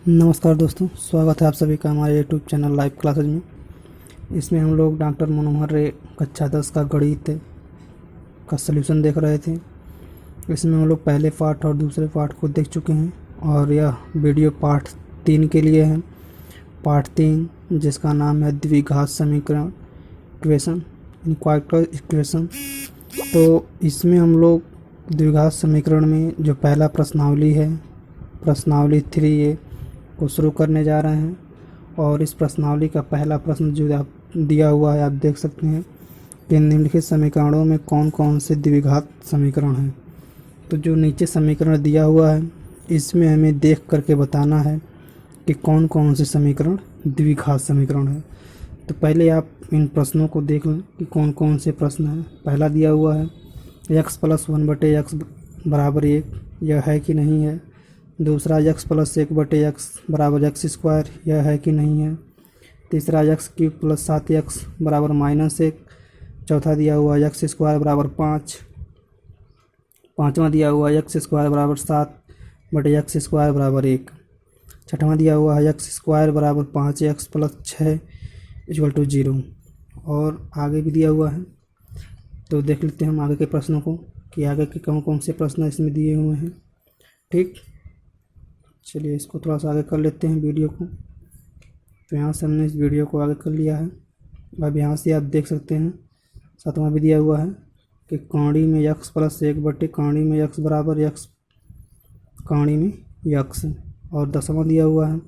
नमस्कार दोस्तों, स्वागत है आप सभी का हमारे यूट्यूब चैनल लाइव क्लासेज में। इसमें हम लोग डॉक्टर मनोहर रे कक्षा 10 का गणित का सलूशन देख रहे थे। इसमें हम लोग पहले पार्ट और दूसरे पार्ट को देख चुके हैं और यह वीडियो पार्ट 3 के लिए है। पार्ट 3 जिसका नाम है द्विघात समीकरण इक्वेशन क्वाड्रेटिक इक्वेशन। तो इसमें हम लोग द्विघात समीकरण में जो पहला प्रश्नावली है, प्रश्नावली 3A को शुरू करने जा रहे हैं। और इस प्रश्नावली का पहला प्रश्न जो आप दिया हुआ है, आप देख सकते हैं कि निम्नलिखित समीकरणों में कौन कौन से द्विघात समीकरण हैं। तो जो नीचे समीकरण दिया हुआ है, इसमें हमें देख करके बताना है कि कौन कौन से समीकरण द्विघात समीकरण है। तो पहले आप इन प्रश्नों को देख लें कि कौन कौन से प्रश्न हैं। पहला दिया हुआ है x + 1/x = 1, यह है कि नहीं है। दूसरा x + 1/x = x², यह है कि नहीं है। तीसरा x³ + 7x = -1। चौथा दिया हुआ x² = 5। पाँचवा दिया हुआ x² = 7/x² = 1। छठवां दिया हुआ है x² = 5x + 6 = 0। और आगे भी दिया हुआ है। तो देख लेते हैं हम आगे के प्रश्नों को कि आगे के कौन कौन से प्रश्न इसमें दिए हुए हैं। ठीक, चलिए इसको थोड़ा सा आगे कर लेते हैं वीडियो को। तो यहाँ से हमने इस वीडियो को आगे कर लिया है। अब यहाँ से आप देख सकते हैं 7वां भी दिया हुआ है कि कौड़ी में x + 1/, कौड़ी में x = x, कौड़ी में x। और 10वां दिया हुआ है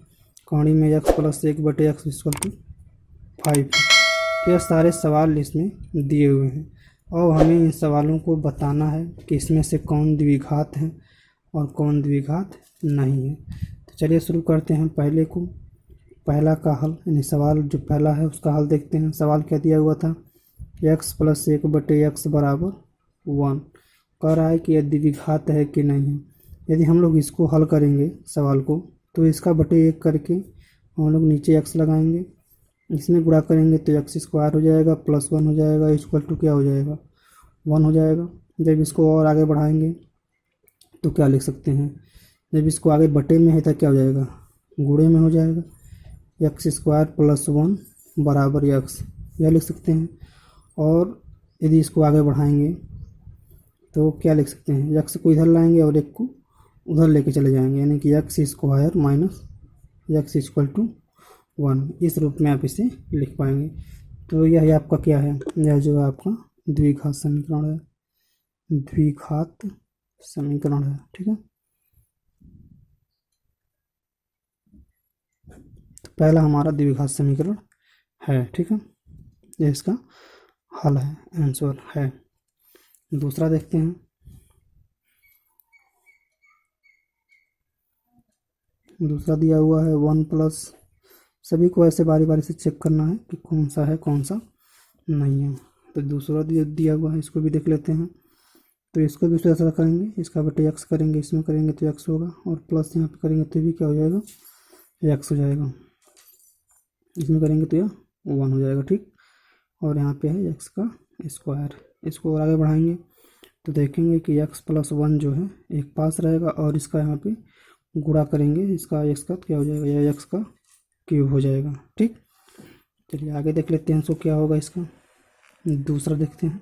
कौड़ी में x + 1/x = 5। तो यह सारे सवाल इसमें दिए हुए हैं और हमें इन सवालों को बताना है कि इसमें से कौन द्विघात है और कौन द्विघात नहीं है। तो चलिए शुरू करते हैं पहले को। पहला का हल, यानी सवाल जो पहला है उसका हल देखते हैं। सवाल क्या दिया हुआ था, x + 1/x = 1। कह रहा है कि यह द्विघात है कि नहीं है। यदि हम लोग इसको हल करेंगे सवाल को, तो इसका बटे 1 करके हम लोग नीचे x लगाएंगे, इसमें गुणा करेंगे तो x² हो जाएगा +1 हो जाएगा = क्या हो जाएगा, 1 हो जाएगा। जब इसको और आगे बढ़ाएंगे तो क्या लिख सकते हैं, जब इसको आगे बटे में है तो क्या हो जाएगा, गुणे में हो जाएगा। x² + 1 = x, यह लिख सकते हैं। और यदि इसको आगे बढ़ाएंगे तो क्या लिख सकते हैं, x को इधर लाएंगे और 1 को उधर लेके चले जाएंगे, यानी कि x² - x = 1। इस रूप में आप इसे लिख पाएंगे। तो यह आपका क्या है, यह जो है आपका द्विघात समीकरण है, द्विघात समीकरण है। ठीक है, तो पहला हमारा द्विघात समीकरण है। ठीक है, ये इसका हल है, आंसर है। दूसरा देखते हैं। दूसरा दिया हुआ है 1+, सभी को ऐसे बारी बारी से चेक करना है कि कौन सा है कौन सा नहीं है। तो दूसरा दिया हुआ है, इसको भी देख लेते हैं। तो इसको भी उसी तरह करेंगे, इसका बटे x करेंगे, इसमें करेंगे तो x होगा, और प्लस यहाँ पे करेंगे तो भी क्या हो जाएगा, x हो जाएगा। इसमें करेंगे तो यह 1 हो जाएगा। ठीक, और यहाँ पे है x का स्क्वायर। इसको और आगे बढ़ाएंगे तो देखेंगे कि x + 1 जो है एक पास रहेगा, और इसका यहाँ पे गुणा करेंगे, इसका x का क्या हो जाएगा, यह x का क्यूब हो जाएगा। ठीक, चलिए आगे देख लेते हैं इसको क्या होगा। इसका दूसरा देखते हैं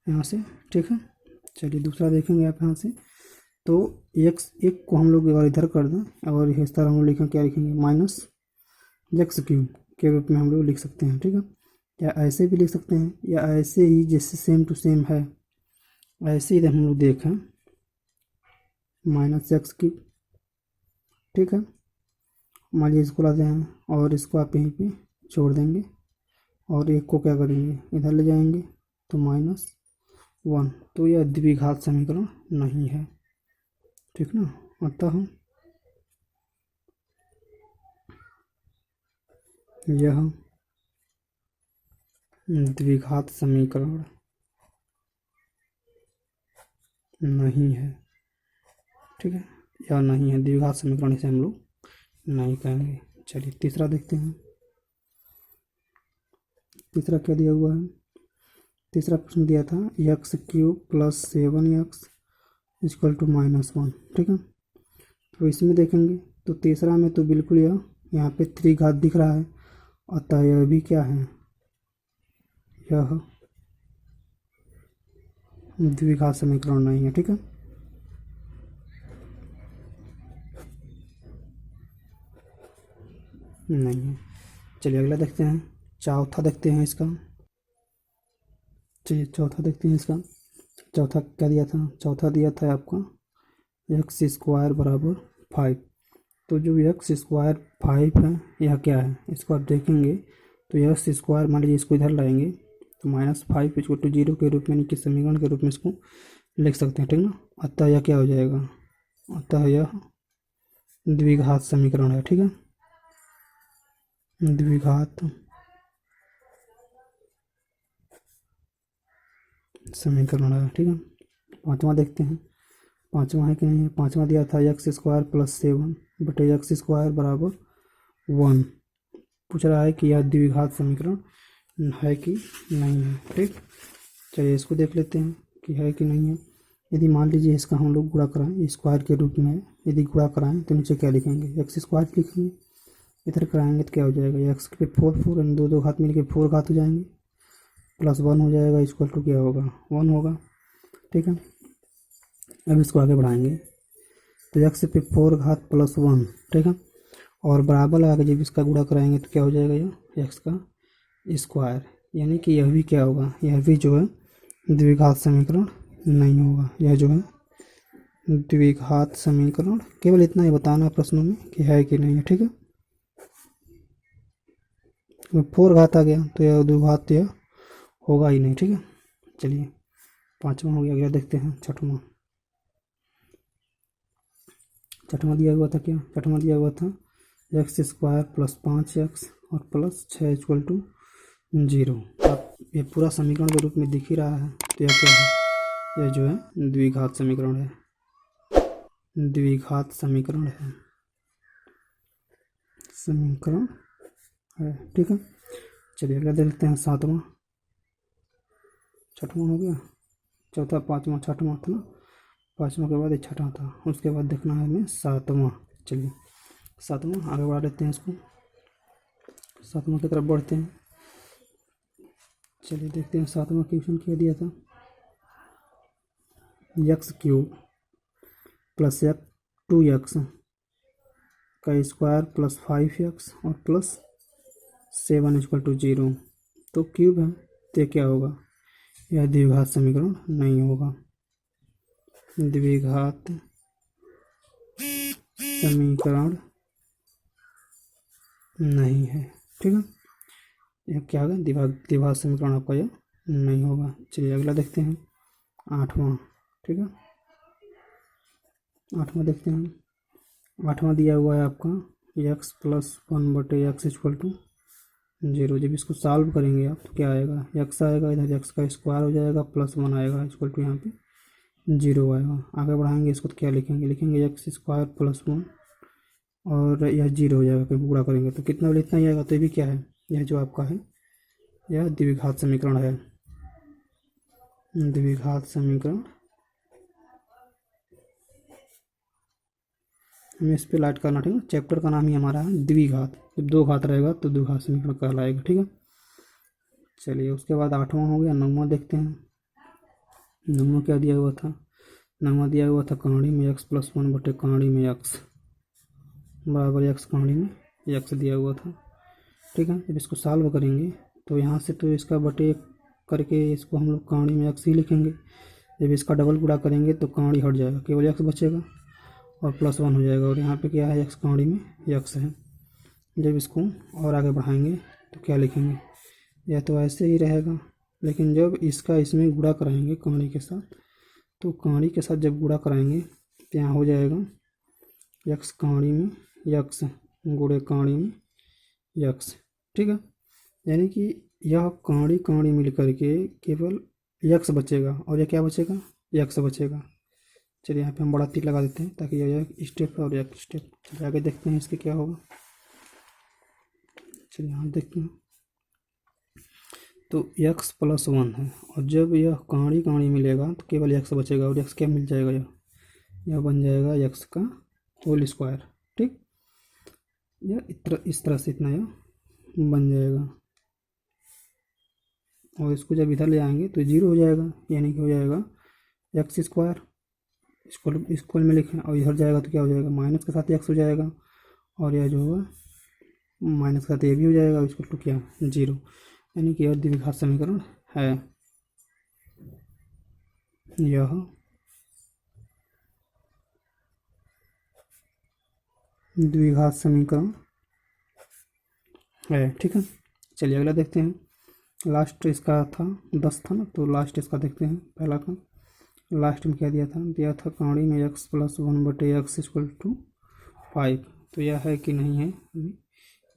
यहाँ से। ठीक है, चलिए दूसरा देखेंगे आप यहाँ से। तो x1 को हम लोग इधर कर दें और इस तरह हम लोग लिखें, क्या लिखेंगे, -x³ के रूप में हम लोग लिख सकते हैं। ठीक है, या ऐसे भी लिख सकते हैं, या ऐसे ही जैसे सेम टू सेम है ऐसे ही हम लोग देखें -x³। ठीक है, मान लीजिए इसको लाते हैं और इसको आप यहीं पे छोड़ देंगे और एक को क्या करेंगे, इधर ले जाएंगे तो -1। तो यह द्विघात समीकरण नहीं है। ठीक ना, अतः यह द्विघात समीकरण नहीं है। ठीक है, यह नहीं है द्विघात समीकरण, इसे हम लोग नहीं कहेंगे। चलिए तीसरा देखते हैं। तीसरा क्या दिया हुआ है, तीसरा प्रश्न दिया था x³ + 7x = -1। ठीक है, तो इसमें देखेंगे तो तीसरा में तो बिल्कुल यह यहाँ पे 3 घात दिख रहा है, अतः यह भी क्या है, यह द्विघात समीकरण नहीं है। ठीक है, नहीं है। चलिए अगला देखते हैं, चौथा देखते हैं इसका। चलिए चौथा देखते हैं इसका। चौथा क्या दिया था, चौथा दिया था आपका एक्स स्क्वायर बराबर 5। तो जो एक्स स्क्वायर 5 है यह क्या है, इसको आप देखेंगे तो एक्स स्क्वायर मान लीजिए इसको इधर लाएंगे तो -5 इसको टू 0 के रूप में, यानी कि समीकरण के रूप में इसको लिख सकते हैं। ठीक ना, अतः यह क्या हो जाएगा, अतः यह द्विघात समीकरण है। ठीक है, द्विघात समीकरण है। ठीक है, पांचवा देखते हैं, पांचवा है कि नहीं है। पांचवा दिया था एक्स स्क्वायर प्लस 7 बटे एक्स स्क्वायर बराबर 1। पूछ रहा है कि यह द्विघात समीकरण है कि नहीं है। ठीक, चलिए इसको देख लेते हैं कि है कि नहीं है। यदि मान लीजिए इसका हम लोग गुणा कराएं, स्क्वायर के रूप में यदि गुणा कराएं तो नीचे क्या लिखेंगे, एक्स स्क्वायर लिखेंगे। इधर कराएंगे तो क्या हो जाएगा, एक्स के 4 यानी दो घात मिल के 4 घात हो जाएंगे, प्लस 1 हो जाएगा, इक्वल टू क्या होगा, 1 होगा। ठीक है, अब इसको आगे बढ़ाएंगे तो एक्स पे 4 घात प्लस 1। ठीक है, और बराबर लगा के जब इसका गुणा कराएंगे तो क्या हो जाएगा, यह एक्स का स्क्वायर, यानी कि यह भी क्या होगा, यह भी जो है द्विघात समीकरण नहीं होगा। यह जो है द्विघात समीकरण, केवल इतना ही बताना प्रश्नों में कि है कि नहीं है। ठीक है, 4 घात आ गया तो यह द्विघात यह होगा ही नहीं। ठीक है, चलिए पांचवा हो गया, अगला देखते हैं छठवां। छठवां दिया हुआ था क्या, छठवां दिया हुआ था एक्स स्क्वायर प्लस 5x और प्लस 6 इक्वल टू 0। अब ये पूरा समीकरण के रूप में दिख ही रहा है, तो यह क्या है, यह जो है द्विघात समीकरण है, द्विघात समीकरण है, समीकरण है। ठीक है, चलिए अगला देखते हैं सातवां। छठवां हो गया, चौथा पाँचवा छठवां था ना, पाँचवा के बाद ये छठा था, उसके बाद देखना है हमें सातवां। चलिए सातवां आगे बढ़ा लेते हैं इसको, सातवां की तरफ बढ़ते हैं। चलिए देखते हैं सातवां क्वेश्चन क्या दिया था, एक्स क्यूब प्लस 2x का स्क्वायर प्लस 5x और प्लस 7 इक्वल टू 0। तो क्यूब है तो क्या होगा, यह द्विघात समीकरण नहीं होगा, द्विघात समीकरण नहीं है। ठीक है, यह क्या होगा, द्विघात समीकरण आपका यह नहीं होगा। चलिए अगला देखते हैं आठवां। ठीक है, आठवां देखते हैं। आठवां दिया हुआ है आपका एक्स प्लस 1 बटे एक्स इक्वल टू 0। जब इसको सॉल्व करेंगे आप तो क्या आएगा, एक्स आएगा, इधर एक्स का स्क्वायर हो जाएगा, प्लस 1 आएगा, इक्वल टू यहाँ पे 0 आएगा। आगे बढ़ाएंगे इसको तो क्या लिखेंगे, लिखेंगे एक्स स्क्वायर प्लस 1 और यह 0 हो जाएगा, कहीं पूरा करेंगे तो कितना इतना ही आएगा। तो ये भी क्या है, यह जो आपका है यह द्विघात समीकरण है, द्विघात समीकरण। हमें इस पर लाइट करना, ठीक है, चैप्टर का नाम ही हमारा है द्विघात। जब 2 घात रहेगा तो द्विघात समीकरण कहलाएगा। ठीक है, चलिए उसके बाद आठवां हो गया, नौवां देखते हैं। नौवां क्या दिया हुआ था, नौवां दिया हुआ था कहानी में एक्स प्लस 1 बटे कहानी में एक्स बराबर एक्स, कहानी में एक्स दिया हुआ था। ठीक है, जब इसको सॉल्व करेंगे तो यहाँ से तो इसका बटे करके इसको हम लोग कहानी में एक्स ही लिखेंगे। जब इसका डबल गुणा करेंगे तो कहानी हट जाएगा, केवल एक्स बचेगा और प्लस 1 हो जाएगा, और यहाँ पे क्या है, एक्स कहानी में एक्स है। जब इसको और आगे बढ़ाएंगे तो क्या लिखेंगे, यह तो ऐसे ही रहेगा, लेकिन जब इसका इसमें गुणा कराएंगे कहानी के साथ, तो कहानी के साथ जब गुणा कराएंगे तो यहाँ हो जाएगा एक्स कहानी में एक्स गुणे कहानी में एक्स। ठीक है, यानी कि यह कहानी कहानी मिल करके केवल एक्स बचेगा, और यह क्या बचेगा, एक्स बचेगा। चलिए यहाँ पे हम बड़ा तीर लगा देते हैं ताकि यह एक स्टेप और एक स्टेप। चलिए आगे देखते हैं इसके क्या होगा। चलिए यहाँ देखते हैं, तो x प्लस 1 है, और जब यह कहानी कहानी मिलेगा तो केवल x बचेगा, और x क्या मिल जाएगा, यह बन जाएगा x का होल स्क्वायर। ठीक, या इस तरह से इतना यह बन जाएगा। और इसको जब इधर ले आएंगे तो 0 हो जाएगा, यानी कि हो जाएगा एक्स स्क्वायर, स्क्वायर में लिखें, और इधर जाएगा तो क्या हो जाएगा, माइनस के साथ एक्स हो जाएगा, और यह जो होगा माइनस का तो ये भी हो जाएगा, इसको टू क्या 0, यानी कि यह द्विघात समीकरण है। यह द्विघात समीकरण है। ठीक है, चलिए अगला देखते हैं। लास्ट इसका था 10 था ना, तो लास्ट इसका देखते हैं। पहला का लास्ट में क्या दिया था कहानी में x + 1/x = 5। तो यह है कि नहीं है,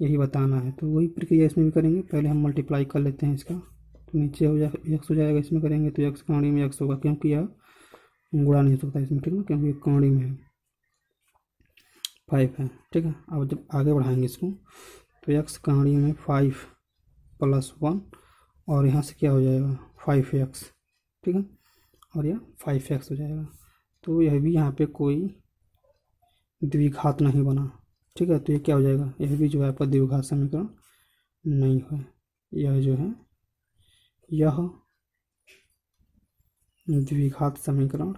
यही बताना है। तो वही प्रक्रिया इसमें भी करेंगे। पहले हम मल्टीप्लाई कर लेते हैं इसका, तो नीचे हो जाएगा एक्स हो जाएगा, इसमें करेंगे तो एक्स कहानी में एक्स होगा, क्योंकि यह गुणा नहीं हो सकता इसमें, ठीक है, क्योंकि कहानी में है 5 है। ठीक है, अब जब आगे बढ़ाएंगे इसको तो एक्स कहानी में 5 + 1, और यहाँ से क्या हो जाएगा 5x, ठीक है, और यह 5x हो जाएगा। तो यह भी यहाँ पे कोई द्विघात नहीं बना। ठीक है, तो ये क्या हो जाएगा, यह भी जो है आपका द्विघात समीकरण नहीं है। यह जो है यह द्विघात समीकरण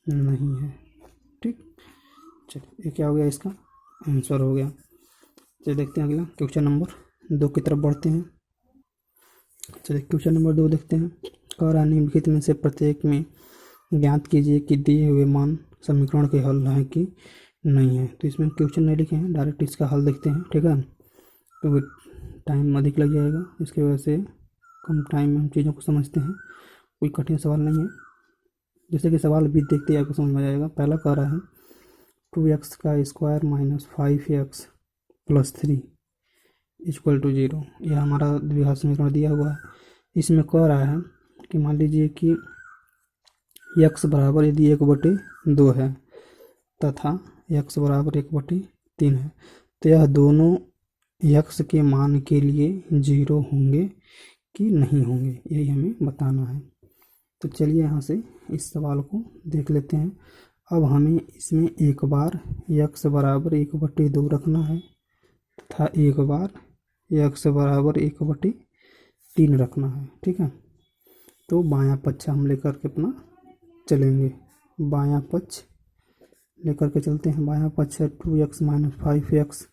नहीं है। ठीक, चलिए ये क्या हो गया, इसका आंसर हो गया। चलिए देखते हैं अगला क्वेश्चन नंबर 2 की तरफ बढ़ते हैं। चलिए क्वेश्चन नंबर 2 देखते हैं। कह रहा निम्नलिखित में से प्रत्येक में ज्ञात कीजिए कि दिए हुए मान समीकरण के हल है कि नहीं है। तो इसमें क्वेश्चन नहीं लिखे हैं, डायरेक्ट इसका हल देखते हैं। ठीक है, तो टाइम अधिक लग जाएगा, इसकी वजह से कम टाइम में हम चीज़ों को समझते हैं। कोई कठिन सवाल नहीं है, जैसे कि सवाल भी देखते ही आपको समझ में आ जाएगा। पहला कह रहा है 2x² - 5x + 3 = 0। यह हमारा द्विघात समीकरण दिया हुआ है। इसमें कह रहा है कि मान लीजिए कि x बराबर यदि 1/2 है तथा x बराबर 1/3 है, तो यह दोनों x के मान के लिए 0 होंगे कि नहीं होंगे, यही हमें बताना है। तो चलिए यहाँ से इस सवाल को देख लेते हैं। अब हमें इसमें एक बार x बराबर 1/2 रखना है तथा एक बार x बराबर 1/3 रखना है। ठीक है, तो बायां पक्ष हम लेकर के अपना चलेंगे, बायां पक्ष लेकर के चलते हैं। बायां पक्ष है 2x - 5x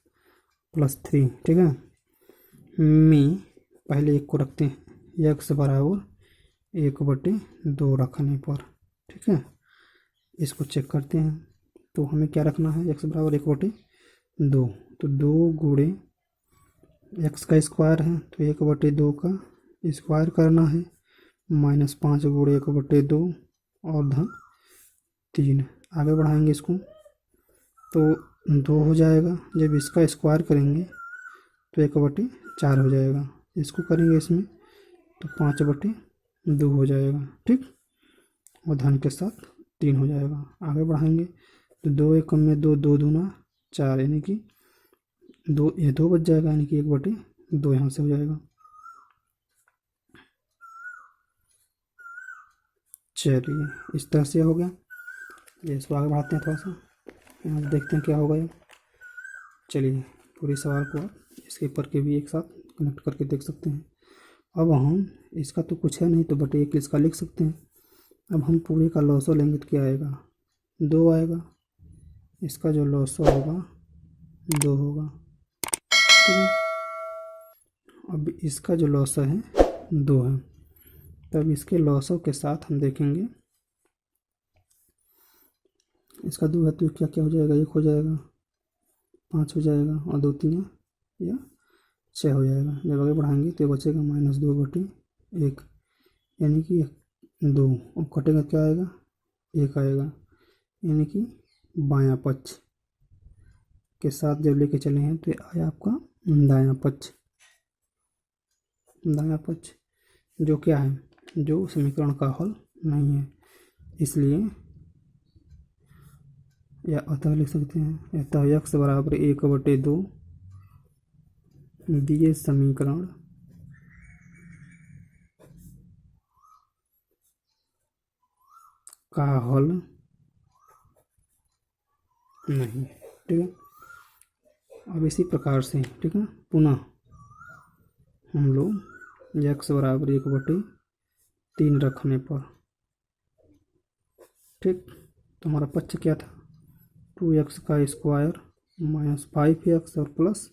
+ 3। ठीक है, में पहले एक को रखते हैं x बराबर 1/2 रखने पर। ठीक है, इसको चेक करते हैं। तो हमें क्या रखना है, x बराबर 1/2, तो 2 गुणे x का स्क्वायर है तो 1/2 का स्क्वायर करना है, -5 गुणे 1/2 और धन 3। आगे बढ़ाएंगे इसको तो 2 हो जाएगा। जब इसका स्क्वायर करेंगे तो 1/4 हो जाएगा। इसको करेंगे इसमें तो 5/2 हो जाएगा। ठीक, और धन के साथ 3 हो जाएगा। आगे बढ़ाएंगे तो 2 1 में 2, 2 दूना 4, यानी कि 2 ये 2 बच जाएगा, यानी कि 1/2 यहाँ से हो जाएगा। चलिए इस तरह से हो गया। ये इसको आगे बढ़ाते हैं थोड़ा सा, यहाँ से देखते हैं क्या होगा ये। चलिए पूरे सवाल को आप इसके ऊपर के भी एक साथ कनेक्ट करके देख सकते हैं। अब हम इसका तो कुछ है नहीं, तो बटे 1 इसका लिख सकते हैं। अब हम पूरे का लॉसो लेंगे तो क्या आएगा, 2 आएगा। इसका जो लॉसो होगा 2 होगा। ठीक है, अब इसका जो लॉसो है 2 है। तब इसके लॉसो के साथ हम देखेंगे, इसका 2 है तो क्या क्या हो जाएगा, 1 हो जाएगा, 5 हो जाएगा, और 2 3 या 6 हो जाएगा। जब आगे बढ़ाएंगे तो बचेगा -2/1, यानी कि 2, और कटेगा क्या आएगा, 1 आएगा, यानी कि बायां पक्ष के साथ जब लेके चले हैं तो ये आया आपका दायां पक्ष। दायां पक्ष जो क्या है, जो समीकरण का हल नहीं है, इसलिए या अतः लिख सकते हैं, अतः x बराबर 1/2 दिए समीकरण का हल नहीं। ठीक है, अब इसी प्रकार से ठीक है पुनः हम लोग x बराबर 1/3 रखने पर ठीक, तो हमारा पक्ष क्या था 2x का स्क्वायर माइनस 5x और प्लस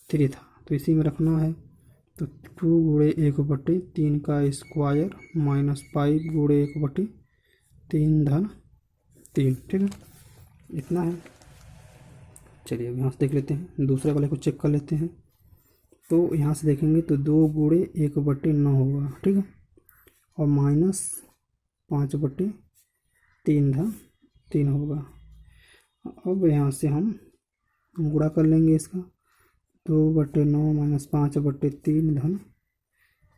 3 था, तो इसी में रखना है। तो 2 गुणे 1/3 का स्क्वायर माइनस 5 गुणे 1/3 धन 3। ठीक है, इतना है। चलिए अब यहाँ से देख लेते हैं, दूसरे वाले को चेक कर लेते हैं। तो यहाँ से देखेंगे तो 2 गुणे 1/9 होगा। ठीक है, और माइनस 5/3 धन 3 होगा। अब यहाँ से हम गुणा कर लेंगे इसका, 2/9 माइनस 5/3 धन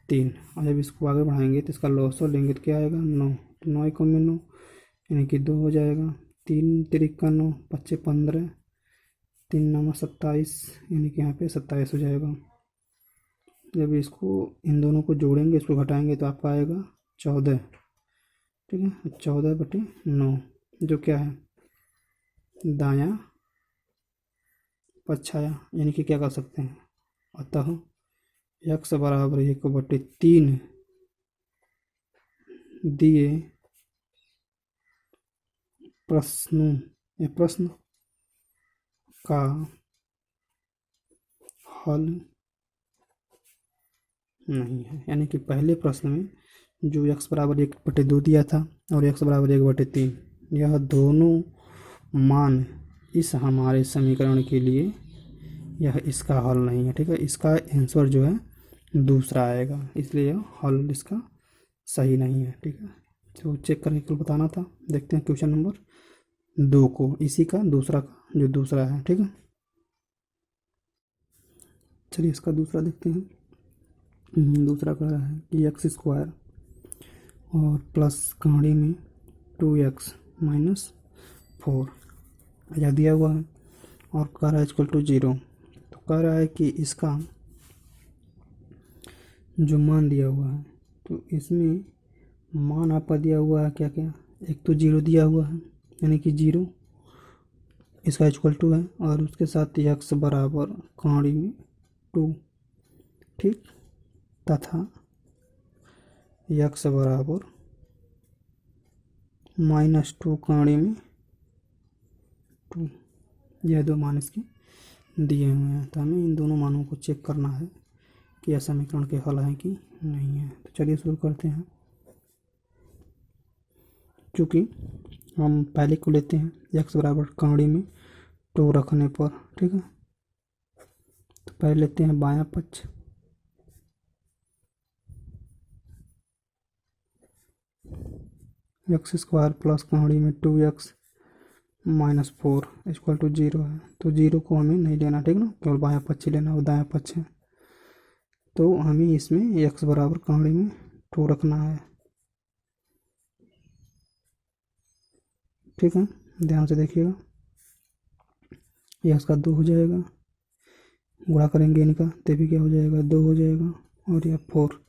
3। और जब इसको आगे बढ़ाएंगे तो इसका लॉसर लेंगे तो क्या आएगा 9, तो 9 कम में 9 यानी कि 2 हो जाएगा। 3 तिरिका 9, 5 15, 3 9 27 यानी कि यहाँ पे 27 हो जाएगा। जब इसको इन दोनों को जोड़ेंगे, इसको घटाएंगे तो आपका आएगा 14। ठीक है, 14/9 जो क्या है दायां पक्षाया, यानी कि क्या कर सकते हैं, अतः x बराबर 1/3 दिए प्रश्न का हल नहीं है। यानी कि पहले प्रश्न में जो x बराबर 1/2 दिया था और x बराबर 1/3, यह दोनों मान इस हमारे समीकरण के लिए यह इसका हल नहीं है। ठीक है, इसका आंसर जो है दूसरा आएगा, इसलिए यह हल इसका सही नहीं है। ठीक है, तो चेक करके कुल बताना था। देखते हैं क्वेश्चन नंबर 2 को, इसी का दूसरा का जो दूसरा है। ठीक है, चलिए इसका दूसरा देखते हैं। दूसरा कह रहा है कि एक्स स्क्वायर और प्लस कहाड़ी में 2x माइनस 4 यह दिया हुआ है और कह रहा है इक्वल टू 0। तो कह रहा है कि इसका जो मान दिया हुआ है, तो इसमें मान आपका दिया हुआ है क्या क्या, एक तो 0 दिया हुआ है यानी कि 0 इसका इक्वल टू है, और उसके साथ x बराबर कहाड़ी में 2। ठीक, तथा x बराबर -2 कहाड़ी में 2, यह दो मान इसके दिए हुए हैं। तो हमें इन दोनों मानों को चेक करना है कि यह समीकरण के हल है कि नहीं है। तो चलिए शुरू करते हैं। चूँकि हम पहले को लेते हैं x बराबर कहाड़ी में 2 रखने पर। ठीक है, तो पहले लेते हैं बायां पक्ष, एक्स स्क्वायर प्लस कहाड़ी में 2x माइनस 4 इक्वल टू 0 है। तो 0 को हमें नहीं लेना, ठीक ना, केवल बायां पक्ष लेना, वो दायां पक्ष है। तो हमें इसमें x बराबर कहाड़ी में 2 रखना है। ठीक है, ध्यान से देखिएगा, यह इसका 2 हो जाएगा, गुणा करेंगे इनका तभी क्या हो जाएगा 2 हो जाएगा, और यह 4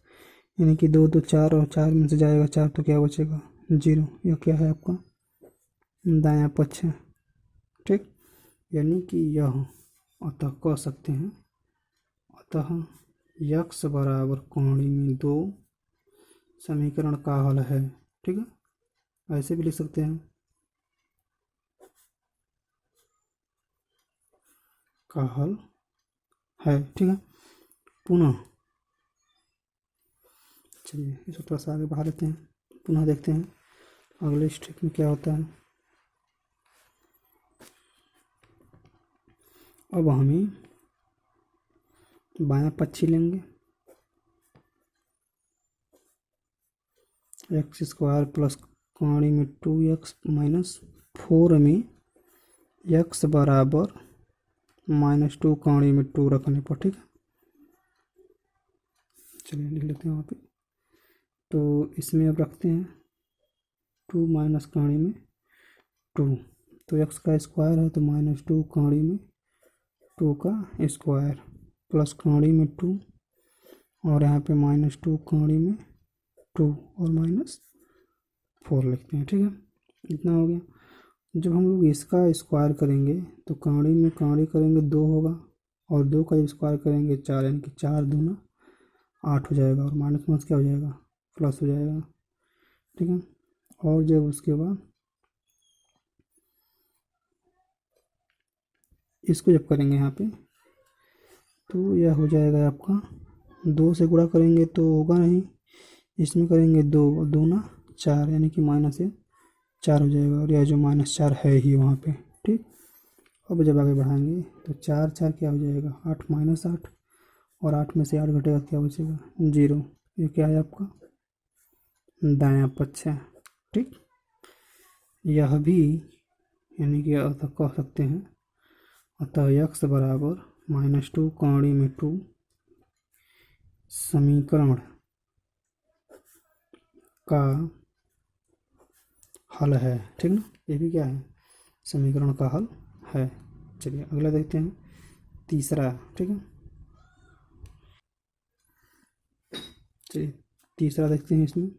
यानी कि 2 2 4 और 4 में से जाएगा 4 तो क्या बचेगा 0। यह क्या है आपका दायां पक्ष है। ठीक, यानी कि यह अतः कह सकते हैं, अतः x बराबर कहाड़ी में 2 समीकरण का हल है। ठीक है, ऐसे भी लिख सकते हैं का हल है। ठीक है, पुनः चलिए इसको थोड़ा सा आगे बढ़ा लेते हैं, पुनः देखते हैं अगले स्टेप में क्या होता है। अब हमें बायां पक्ष लेंगे, एक्स स्क्वायर प्लस कहाड़ी में 2x माइनस 4 में x बराबर -2 कहाड़ी में 2 रखने पर। ठीक है, चलिए लिख लेते हैं वहाँ पे। तो इसमें अब रखते हैं 2 माइनस कहाड़ी में 2, तो x का स्क्वायर है तो -2 कहाड़ी में 2 का स्क्वायर प्लस कहाड़ी में 2, और यहाँ पे -2 कहाड़ी में 2 और -4 लिखते हैं। ठीक है, इतना हो गया। जब हम लोग इसका स्क्वायर करेंगे तो काड़ी में काड़ी करेंगे 2 होगा, और 2 का जब स्क्वायर करेंगे 4, यानी कि 4 दूना 8 हो जाएगा, और माइनस माइनस क्या हो जाएगा, प्लस हो जाएगा। ठीक है, और जब उसके बाद इसको जब करेंगे यहाँ पे तो यह हो जाएगा आपका 2 से गुणा करेंगे तो होगा नहीं, इसमें करेंगे 2 दूना 4, यानी कि माइनस से 4 हो जाएगा, और यह जो -4 है ही वहाँ पे। ठीक, अब जब आगे बढ़ाएंगे तो 4 4 क्या हो जाएगा, 8 -8, और 8 में से 8 घटेगा क्या बचेगा, 0। ये क्या है आपका दायां पक्ष है। ठीक, यह भी यानी कि अतः कह सकते हैं, अतः x बराबर -2 काड़ी में 2 समीकरण का हल है। ठीक ना, ये भी क्या है, समीकरण का हल है। चलिए अगला देखते हैं, तीसरा। ठीक है, चलिए तीसरा देखते हैं। इसमें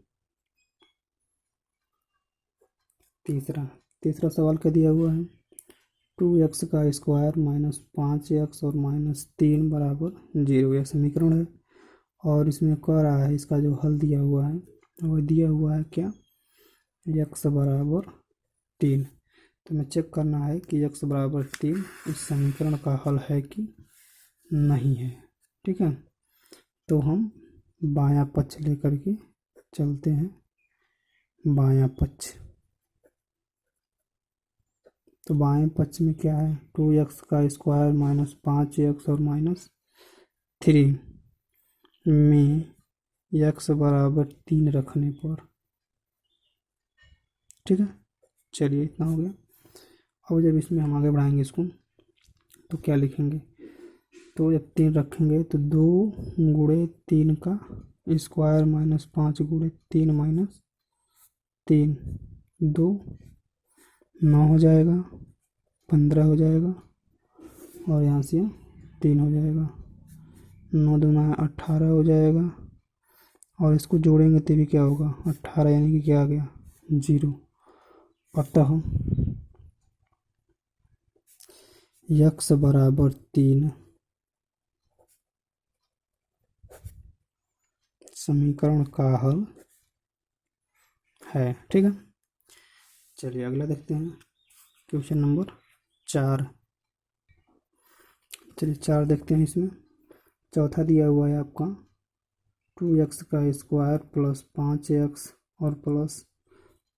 तीसरा सवाल क्या दिया हुआ है, 2x का स्क्वायर -5x और -3 बराबर 0, यह समीकरण है। और इसमें कह रहा है इसका जो हल दिया हुआ है वो दिया हुआ है क्या, x बराबर 3। तो हमें चेक करना है कि x बराबर 3 इस समीकरण का हल है कि नहीं है। ठीक है, तो हम बायां पक्ष लेकर के चलते हैं, बायां पक्ष। तो बाएं पक्ष में क्या है, 2x का स्क्वायर -5x और -3 में x बराबर 3 रखने पर। ठीक है, चलिए इतना हो गया। अब जब इसमें हम आगे बढ़ाएंगे इसको तो क्या लिखेंगे, तो जब 3 रखेंगे तो 2 गुणे 3 का स्क्वायर -5 गुणे 3 -3, 2 9 हो जाएगा, 15 हो जाएगा, और यहाँ से 3 हो जाएगा, 9 दूना 18 हो जाएगा, और इसको जोड़ेंगे तो भी क्या होगा 18, यानी कि क्या आ गया 0। अतः x बराबर 3 समीकरण का हल है। ठीक है, चलिए अगला देखते हैं, क्वेश्चन नंबर 4। चलिए 4 देखते हैं। इसमें चौथा दिया हुआ है आपका 2x का स्क्वायर प्लस 5x और प्लस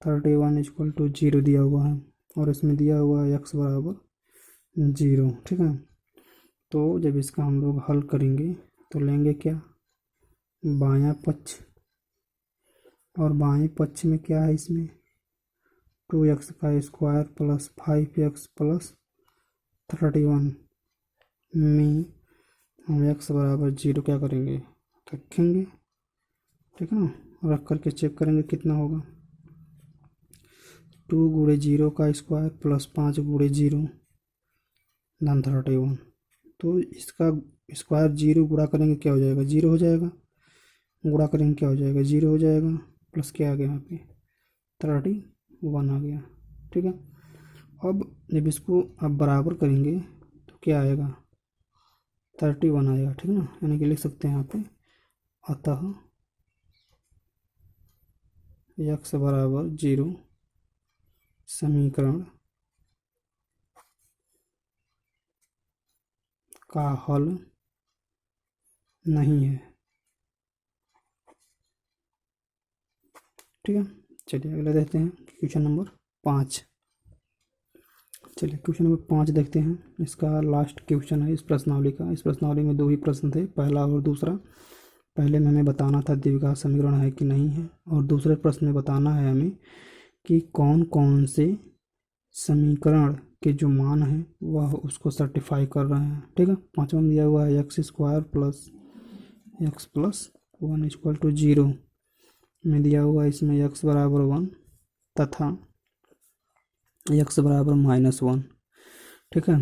31 = 0 दिया हुआ है, और इसमें दिया हुआ है x बराबर 0। ठीक है, तो जब इसका हम लोग हल करेंगे तो लेंगे क्या, बायां पक्ष, और बाएं पक्ष में क्या है, इसमें 2x का स्क्वायर प्लस 5x प्लस 31 में हम x बराबर 0 क्या करेंगे, रखेंगे। ठीक है ना, रख करके चेक करेंगे कितना होगा, 2 गुणे 0 का स्क्वायर प्लस 5 गुणे 0 धन 31। तो इसका स्क्वायर 0 गुणा करेंगे क्या हो जाएगा, 0 हो जाएगा, गुणा करेंगे क्या हो जाएगा, 0 हो जाएगा, प्लस क्या आ गया यहाँ पे 31 आ गया। ठीक है, अब जब इसको आप बराबर करेंगे तो क्या आएगा, 31 आएगा। ठीक ना, यानी कि लिख सकते हैं यहाँ पे, अतः x बराबर 0 समीकरण का हल नहीं है। ठीक है, चलिए अगला देखते हैं, क्वेश्चन नंबर 5। चलिए क्वेश्चन नंबर 5 देखते हैं, इसका लास्ट क्वेश्चन है इस प्रश्नावली का। इस प्रश्नावली में 2 ही प्रश्न थे, पहला और दूसरा। पहले में हमें बताना था द्विघात समीकरण है कि नहीं है, और दूसरे प्रश्न में बताना है हमें कि कौन कौन से समीकरण के जो मान हैं वह उसको सर्टिफाई कर रहे हैं। ठीक है, पाँचवा में दिया हुआ है x square plus x plus 1 = 0 में दिया हुआ है, इसमें x बराबर 1 तथा x बराबर -1। ठीक है,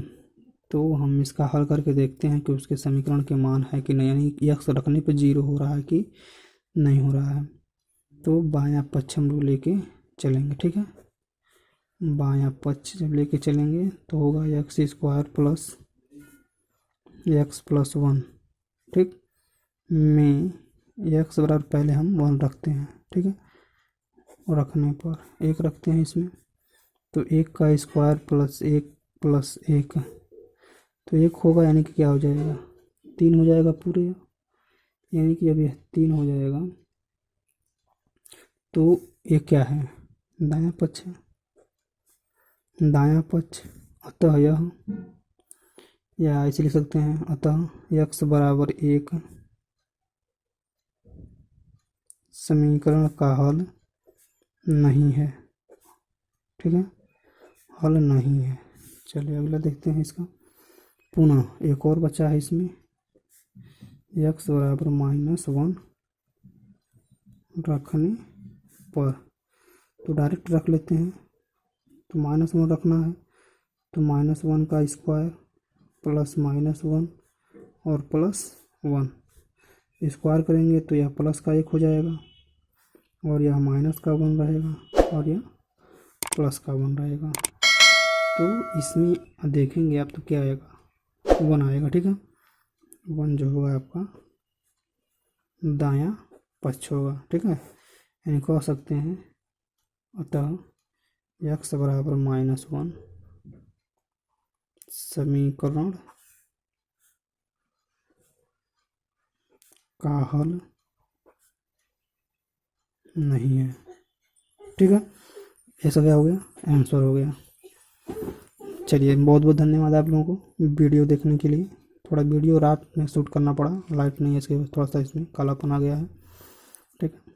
तो हम इसका हल करके देखते हैं कि उसके समीकरण के मान है कि नहीं, यानी x रखने पर 0 हो रहा है कि नहीं हो रहा है। तो बायां पक्ष हम लोग लेके चलेंगे। ठीक है, बायां पक्ष जब लेके चलेंगे तो होगा x square plus x plus one. ठीक, में एक्स बराबर पहले हम वन रखते हैं। ठीक है, और रखने पर एक रखते हैं इसमें, तो एक का स्क्वायर प्लस एक, तो एक होगा यानी कि क्या हो जाएगा, तीन हो जाएगा पूरे, यानी कि अब यह तीन हो जाएगा। तो ये क्या है, दायां पक्ष है, दायां पक्ष, अतः यह, या ऐसे लिख सकते हैं, अतः x बराबर एक समीकरण का हल नहीं है। ठीक है, हल नहीं है। चलिए अगला देखते हैं इसका। पुनः एक और बचा है इसमें, x बराबर -1 रखने पर, तो डायरेक्ट रख लेते हैं, तो -1 रखना है, तो -1 का स्क्वायर प्लस -1 और +1, स्क्वायर करेंगे तो यह प्लस का एक हो जाएगा, और यह माइनस का 1 रहेगा, और यह प्लस का 1 रहेगा। तो इसमें देखेंगे आप तो क्या आएगा, 1 आएगा। ठीक है, 1 जो होगा आपका दायां पक्ष होगा। ठीक है, यानी कह सकते हैं, अतः x बराबर -1 समीकरण का हल नहीं है। ठीक है, ऐसा क्या हो गया, आंसर हो गया। चलिए बहुत बहुत धन्यवाद आप लोगों को वीडियो देखने के लिए। थोड़ा वीडियो रात में शूट करना पड़ा, लाइट नहीं है इसके, थोड़ा सा इसमें कालापन आ गया है। ठीक है।